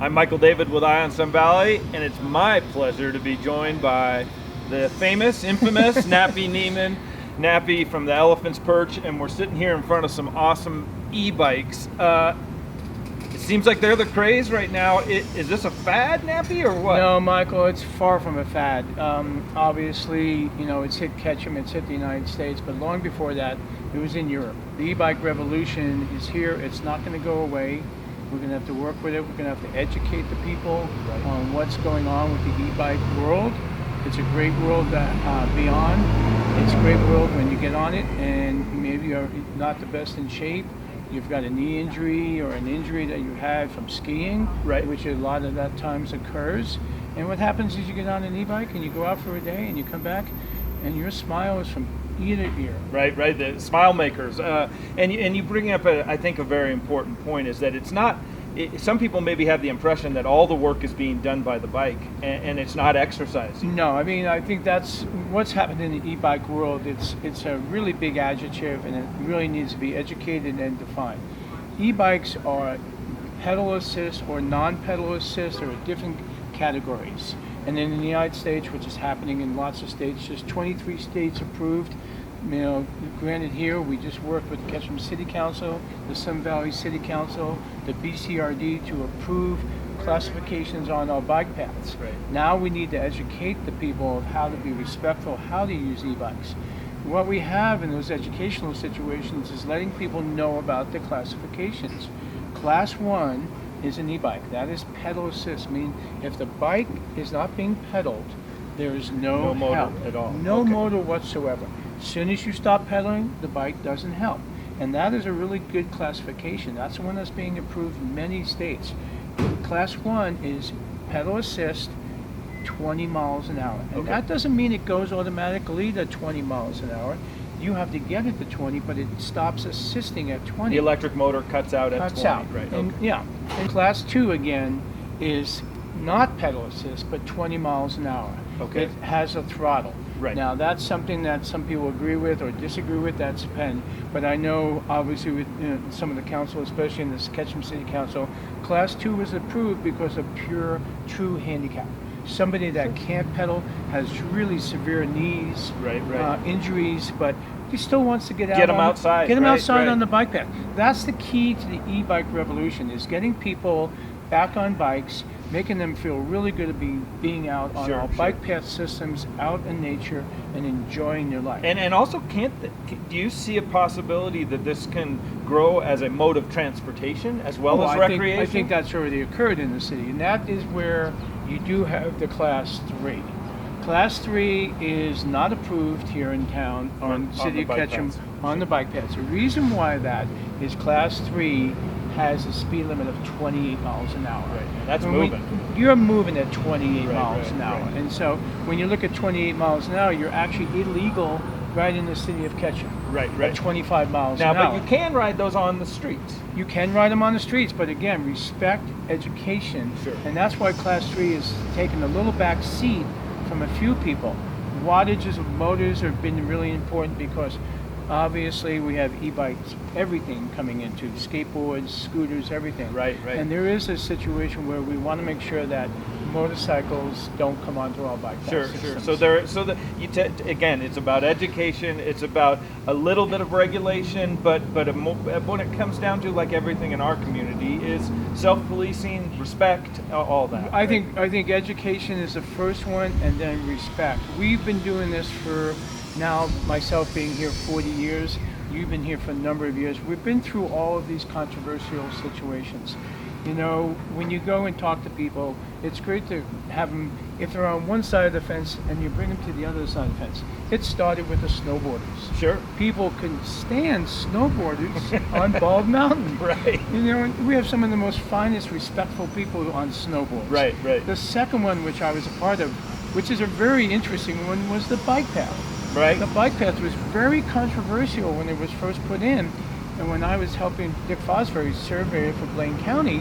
I'm Michael David with Eye on Sun Valley, and it's my pleasure to be joined by the famous, infamous Nappy Neaman, Nappy from the Elephant's Perch, and we're sitting here in front of some awesome e-bikes. It seems like they're the craze right now. Is this a fad, Nappy, or what? No, Michael, it's far from a fad. Obviously, it's hit Ketchum, it's hit the United States, but long before that, it was in Europe. The e-bike revolution is here. It's not going to go away. We're going to have to work with it. We're going to have to educate the people on what's going on with the e-bike world. It's a great world to be on. It's a great world when you get on it and maybe you're not the best in shape. You've got a knee injury or an injury that you had from skiing, which a lot of that times occurs. And what happens is you get on an e-bike and you go out for a day and you come back and your smile is from ear to ear. Right, the smile makers. And you bring up, I think, a very important point is that it's not, some people maybe have the impression that all the work is being done by the bike and it's not exercise. No, I think that's what's happened in the e-bike world. It's a really big adjective and it really needs to be educated and defined. E-bikes are pedal assist or non-pedal assist or different categories. And then in the United States, which is happening in lots of states, just 23 states approved. Granted here, we just worked with the Ketchum City Council, the Sun Valley City Council, the BCRD to approve classifications on our bike paths. Now we need to educate the people of how to be respectful, how to use e-bikes. What we have in those educational situations is letting people know about the classifications. Class 1 is an e-bike. That is pedal assist, meaning if the bike is not being pedaled, there is no motor help at all. No motor whatsoever. As soon as you stop pedaling, the bike doesn't help. And that is a really good classification. That's the one that's being approved in many states. Class 1 is pedal assist, 20 miles an hour. And that doesn't mean it goes automatically to 20 miles an hour. You have to get it to 20, but it stops assisting at 20. The electric motor cuts out at 20. Right. And, and class 2 again is not pedal assist, but 20 miles an hour. It has a throttle. Now that's something that some people agree with or disagree with. That's depend. But I know obviously with some of the council, especially in this Ketchum City Council, class 2 was approved because of pure, true handicap. Somebody that can't pedal, has really severe knees, injuries, but he still wants to get out. Get them outside. Get them outside on the bike path. That's the key to the e-bike revolution: is getting people back on bikes, making them feel really good at being out on our bike path systems, out in nature, and enjoying their life. And also, do you see a possibility that this can grow as a mode of transportation as well as recreation? I think that's already occurred in the city, and that is where you do have the class 3. Class 3 is not approved here in town on City of Ketchum on the bike paths. The reason why that is class 3 has a speed limit of 28 miles an hour. That's moving. You're moving at 28 miles an hour. And so when you look at 28 miles an hour, you're actually illegal right in the city of Ketchum. At 25 miles an hour. Now, but you can ride those on the streets. You can ride them on the streets, but again, respect education. And that's why class 3 is taking a little back seat from a few people. Wattages of motors have been really important because obviously we have e-bikes, everything coming into skateboards, scooters, everything. And there is a situation where we want to make sure that motorcycles don't come onto our bike paths. So again, it's about education. It's about a little bit of regulation, but when it comes down to, like everything in our community, is self-policing, respect, all that. I think education is the first one, and then respect. We've been doing this for now, myself being here 40 years, you've been here for a number of years. We've been through all of these controversial situations. When you go and talk to people, it's great to have them, if they're on one side of the fence, and you bring them to the other side of the fence. It started with the snowboarders. People can stand snowboarders on Bald Mountain. We have some of the most finest, respectful people on snowboards. The second one, which I was a part of, which is a very interesting one, was the bike path. The bike path was very controversial when it was first put in, and when I was helping Dick Fosbury survey for Blaine County,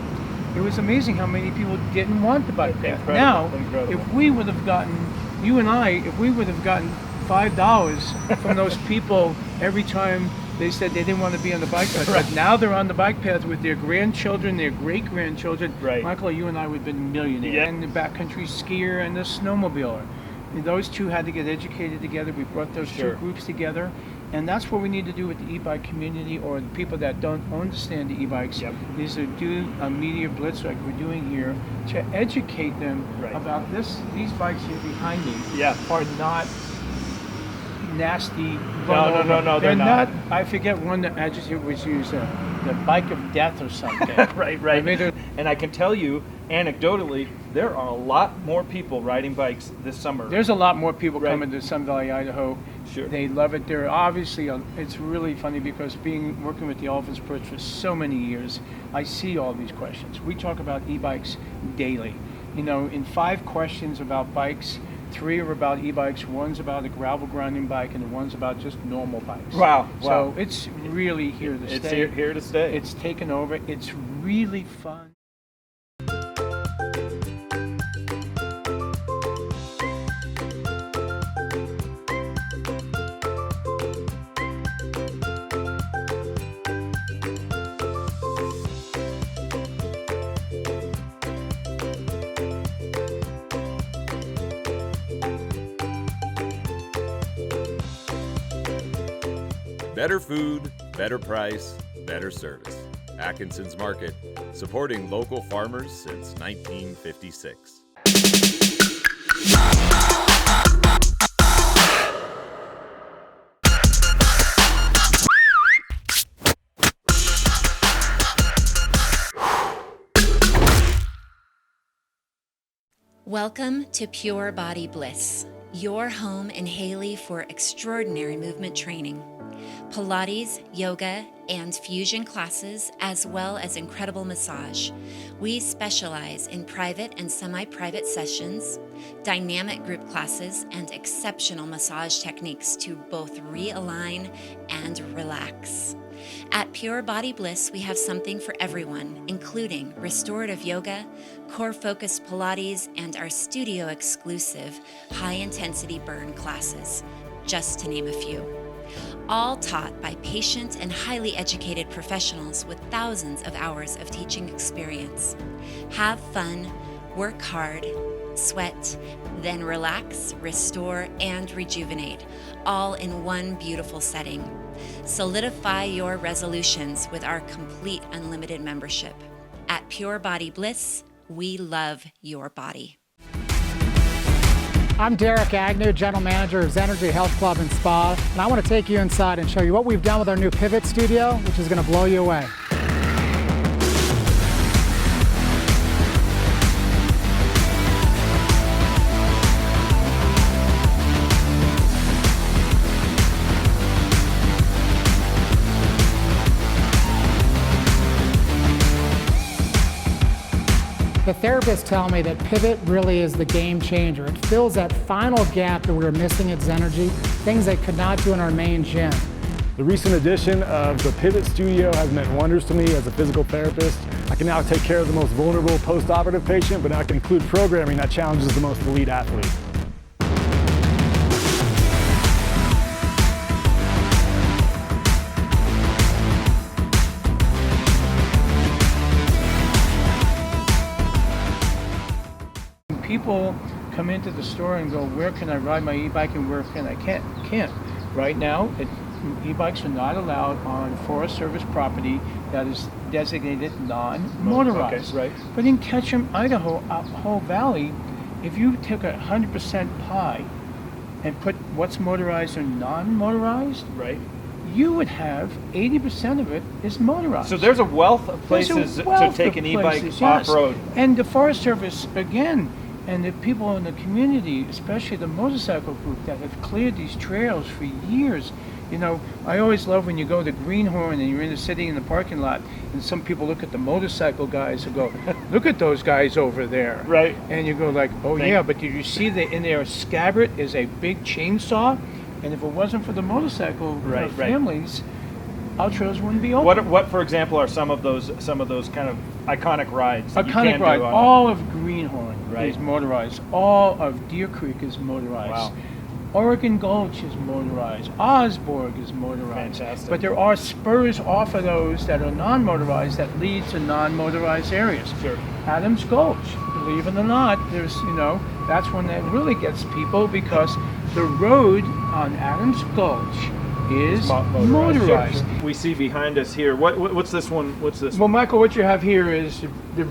it was amazing how many people didn't want the bike path. Now, if we would have gotten, you and I, if we would have gotten $5 from those people every time they said they didn't want to be on the bike path. Right. But now they're on the bike path with their grandchildren, their great-grandchildren. Right. Michael, you and I would have been millionaires. Yeah. And the backcountry skier and the snowmobiler. And those two had to get educated together. We brought those Sure. two groups together. And that's what we need to do with the e-bike community, or the people that don't understand the e-bikes, Yep. is to do a media blitz like we're doing here to educate them Right. about this. These bikes here behind me Yeah. are not nasty. No, they're not. I forget one adjective was used, the bike of death or something. Right. I mean, they're- And I can tell you, anecdotally, there are a lot more people riding bikes this summer. There's a lot more people Right. coming to Sun Valley, Idaho. Sure. They love it. They're obviously, it's really funny because working with the Elephants Perch for so many years, I see all these questions. We talk about e-bikes daily. You know, in 5 questions about bikes, 3 are about e-bikes, 1's about a gravel grinding bike, and 1's about just normal bikes. Wow. So it's really here to It's stay. here to stay. It's taken over. It's really fun. Better food, better price, better service. Atkinson's Market, supporting local farmers since 1956. Welcome to Pure Body Bliss, your home in Haley for extraordinary movement training. Pilates, yoga, and fusion classes, as well as incredible massage. We specialize in private and semi-private sessions, dynamic group classes, and exceptional massage techniques to both realign and relax. At Pure Body Bliss, we have something for everyone, including restorative yoga, core-focused Pilates, and our studio-exclusive high-intensity burn classes, just to name a few. All taught by patient and highly educated professionals with thousands of hours of teaching experience. Have fun, work hard, sweat, then relax, restore, and rejuvenate, all in one beautiful setting. Solidify your resolutions with our complete unlimited membership. At Pure Body Bliss, we love your body. I'm Derek Agnew, General Manager of Zenergy Health Club and Spa, and I want to take you inside and show you what we've done with our new Pivot Studio, which is going to blow you away. The therapists tell me that Pivot really is the game changer. It fills that final gap that we were missing at Zenergy, things they could not do in our main gym. The recent addition of the Pivot Studio has meant wonders to me as a physical therapist. I can now take care of the most vulnerable post-operative patient, but I can include programming that challenges the most elite athlete. People come into the store and go, where can I ride my e-bike and where can I can't. Right now, e-bikes are not allowed on Forest Service property that is designated non-motorized. Okay, right. But in Ketchum, Idaho, Whole Valley, if you took 100% pie and put what's motorized or non-motorized, Right. you would have 80% of it is motorized. So there's a wealth of There's a places wealth to take of an e-bike places, yes. off-road. And the Forest Service, again, and the people in the community, especially the motorcycle group that have cleared these trails for years. You know, I always love when you go to Greenhorn and you're in the city in the parking lot, and some people look at the motorcycle guys and go, look at those guys over there. Right. And you go like, oh yeah, but did you see that in their scabbard is a big chainsaw? And if it wasn't for the motorcycle Right. families, our trails wouldn't be open. What, for example, are some of those kind of iconic rides? That you Iconic can ride. do on All of Greenhorn Right. is motorized. All of Deer Creek is motorized. Wow. Oregon Gulch is motorized. Osborg is motorized. Fantastic. But there are spurs off of those that are non-motorized that lead to non-motorized areas. Sure. Adams Gulch, believe it or not, there's, that's when that really gets people, because the road on Adams Gulch is motorized. Sure. We see behind us here. What's this one? What's this? Well, Michael, what you have here is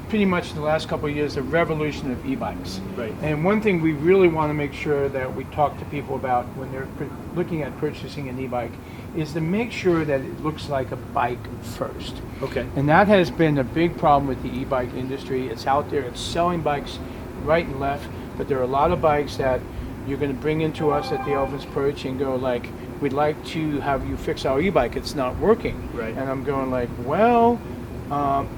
pretty much the last couple of years the revolution of e-bikes. Right. And one thing we really want to make sure that we talk to people about when they're looking at purchasing an e-bike is to make sure that it looks like a bike first. Okay. And that has been a big problem with the e-bike industry. It's out there, it's selling bikes right and left, but there are a lot of bikes that you're going to bring into us at the Elephant's Perch and go like, we'd like to have you fix our e-bike, it's not working. Right. And I'm going like, well,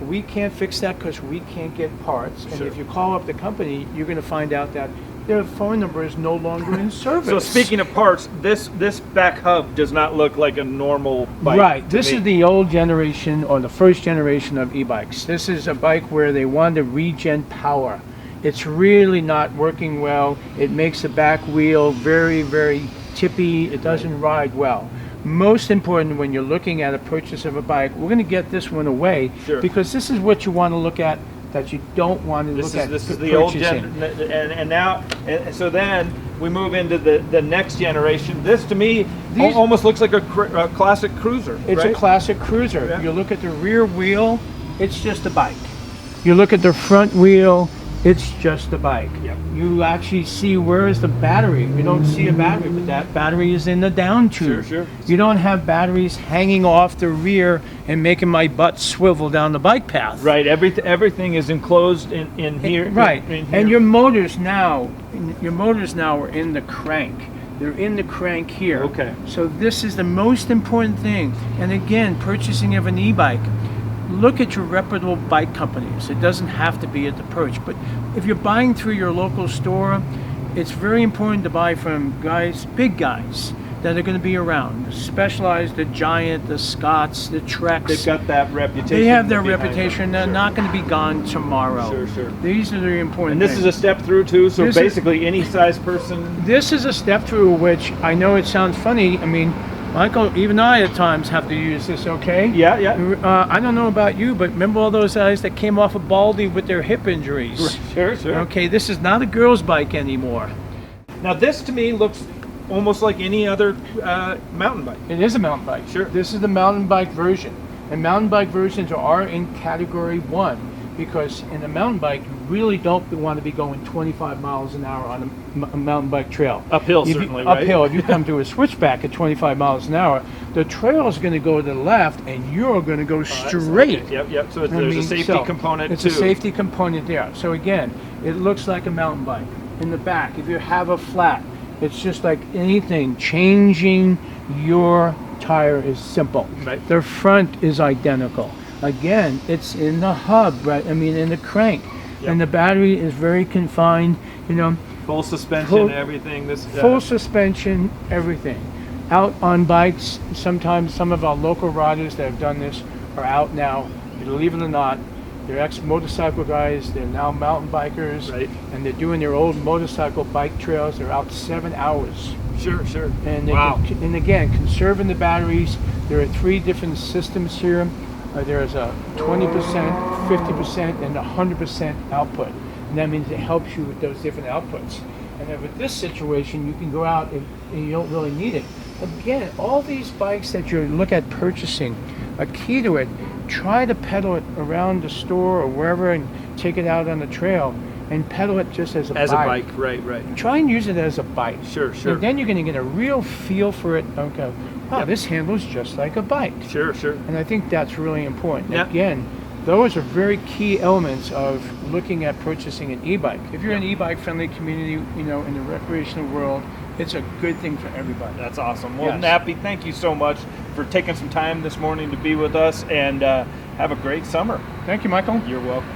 we can't fix that because we can't get parts. And Sure. if you call up the company, you're going to find out that their phone number is no longer in service. So speaking of parts, this back hub does not look like a normal bike. Right. to This me. is the old generation or the first generation of e-bikes. This is a bike where they want to regen power. It's really not working well. It makes the back wheel very, very tippy. It doesn't ride well. Most important when you're looking at a purchase of a bike, we're going to get this one away Sure. because this is what you want to look at that you don't want to look at. This is the old gen, purchasing. and now, so then we move into the next generation. This to me These- almost looks like a classic cruiser. It's right? a classic cruiser. Yeah. You look at the rear wheel, it's just a bike. You look at the front wheel, it's just a bike. Yep. You actually see where is the battery. You don't see a battery, but that battery is in the down tube. Sure. You don't have batteries hanging off the rear and making my butt swivel down the bike path. Right. Everything is enclosed in here. Right. in here. And your motors now are in the crank. They're in the crank here. Okay. So this is the most important thing. And again, purchasing of an e-bike, look at your reputable bike companies. It doesn't have to be at the Perch, but if you're buying through your local store, it's very important to buy from guys, big guys, that are going to be around. The Specialized, the Giant, the Scotts, the Treks. They've got that reputation. They have their behind reputation. them. They're Sure. not going to be gone tomorrow. Sure. These are the important And this things. is a step through too. So This is- basically, any size person. This is a step through which I know it sounds funny. I mean, Michael, even I at times have to use this, okay? Yeah. I don't know about you, but remember all those guys that came off of Baldy with their hip injuries? Sure. Okay, this is not a girl's bike anymore. Now this to me looks almost like any other mountain bike. It is a mountain bike. Sure. This is the mountain bike version. And mountain bike versions are in category 1 because in a mountain bike, you really don't want to be going 25 miles an hour on a mountain bike trail. Uphill, If you- certainly, right? Uphill. If you come to a switchback at 25 miles an hour, the trail is going to go to the left and you're going to go straight. Okay. Yep. So I there's mean, a safety so component It's too. a safety component there. So again, it looks like a mountain bike. In the back, if you have a flat, it's just like anything. Changing your tire is simple. Right. The front is identical. Again, it's in the hub, right? I mean, in the crank. Yep. And the battery is very confined, Full suspension, Full- everything. This full suspension, everything. Out on bikes, sometimes some of our local riders that have done this are out now, believe it or not. They're ex-motorcycle guys, they're now mountain bikers, Right. and they're doing their old motorcycle bike trails. They're out 7 hours. Sure. And, they Wow. and again, conserving the batteries. There are 3 different systems here. There's a 20%, 50%, and 100% output. And that means it helps you with those different outputs. And then with this situation, you can go out and you don't really need it. Again, all these bikes that you look at purchasing, a key to it, try to pedal it around the store or wherever and take it out on the trail and pedal it just as a bike. Right. Try and use it as a bike. Sure. And then you're going to get a real feel for it. Okay, wow, Yep. this handles just like a bike. Sure. And I think that's really important. Yep. Again, those are very key elements of looking at purchasing an e-bike. If you're in an e-bike friendly community, in the recreational world, it's a good thing for everybody. That's awesome. Well, Yes. Nappy, thank you so much for taking some time this morning to be with us, and have a great summer. Thank you, Michael. You're welcome.